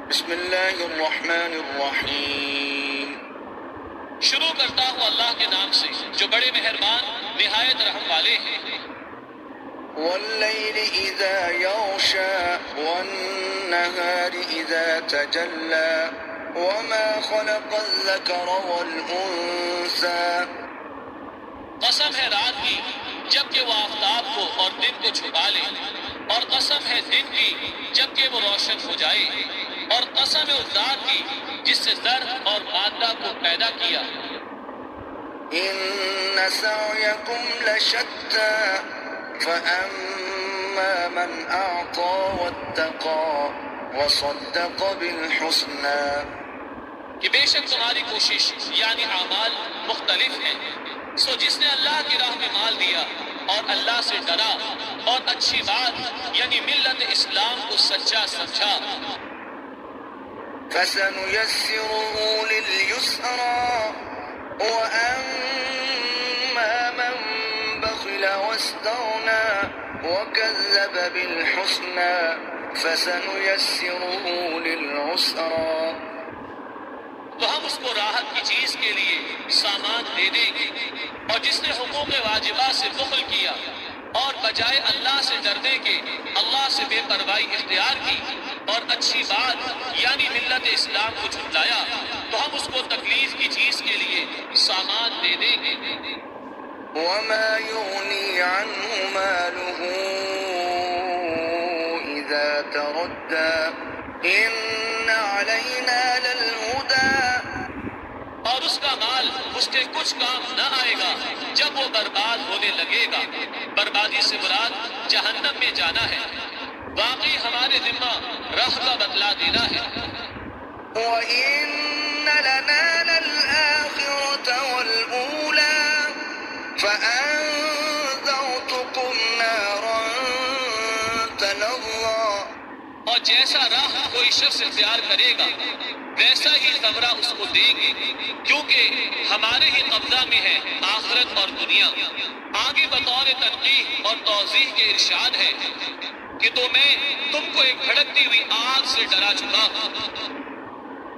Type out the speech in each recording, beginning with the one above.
بسم اللہ الرحمن الرحیم۔ شروع کرتا ہوں اللہ کے نام سے جو بڑے مہربان نہایت رحم والے ہیں۔ واللیل اذا یغشی والنہار اذا تجلی وما خلق الذکر والانثى۔ قسم ہے رات کی جبکہ وہ آفتاب کو اور دن کو چھپا لے، اور قسم ہے دن کی جبکہ وہ روشن ہو جائے، اور قسم ہے اس ذات کی جس سے ذر اور مادہ کو پیدا کیا۔ ان سعیکم لشتی فاما من اعطى واتقى وصدق بالحسنى۔ کہ بے شک تمہاری کوشش یعنی اعمال مختلف ہیں، سو جس نے اللہ کی راہ میں مال دیا اور اللہ سے ڈرا اور اچھی بات یعنی ملت اسلام کو سچا سمجھا۔ فسنيسره لليسرى وأما من بخل واستغنى وكذب بالحسنى فسنيسره للعسرى۔ تو ہم اس کو راحت کی چیز کے لیے سامان دے دیں گے، اور جس نے حقوق واجبہ سے بخل کیا اور بجائے اللہ سے ڈرنے کے اللہ سے بے پرواہی اختیار کی اور اچھی بات یعنی ملت اسلام کو جھٹلایا، تو ہم اس کو تکلیف کی چیز کے لیے سامان دے دیں گے۔ وما يغني عنه ماله إذا تردى إن علينا للهدى۔ اور اس کا مال اس کے کچھ کام نہ آئے گا جب وہ برباد ہونے لگے گا۔ بربادی سے مراد جہنم میں جانا ہے۔ واقعی ہمارے ذمہ راہ کا بدلہ دینا ہے۔ وَإِنَّ لَنَا لَلْآخِرَةَ وَالْأُولَى فَأَنذَرْتُكُمْ نَارًا تَلَظَّى۔ اور جیسا راہ کوئی شخص اختیار کرے گا ویسا ہی ثمرہ اس کو دیں گے، کیونکہ ہمارے ہی قبضہ میں ہے آخرت اور دنیا۔ آگے بطور تنقیح اور توضیح کے ارشاد ہے کہ تو میں تم کو ایک بھڑکتی ہوئی آگ سے ڈرا چکا ہوں۔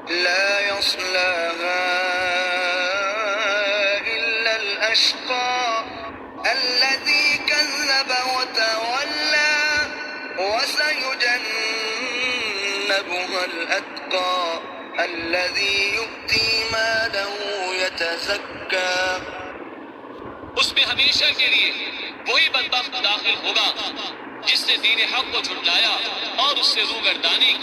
لا يصلاها إلا الأشقى الذي كذب وتولى وسيجنبها الأتقى الذي يؤتي ماله يتزكى۔ اس میں ہمیشہ کے لیے وہی بدبخت داخل ہوگا جس نے دین حق کو جھٹلایا اور اس سے روگردانی کی۔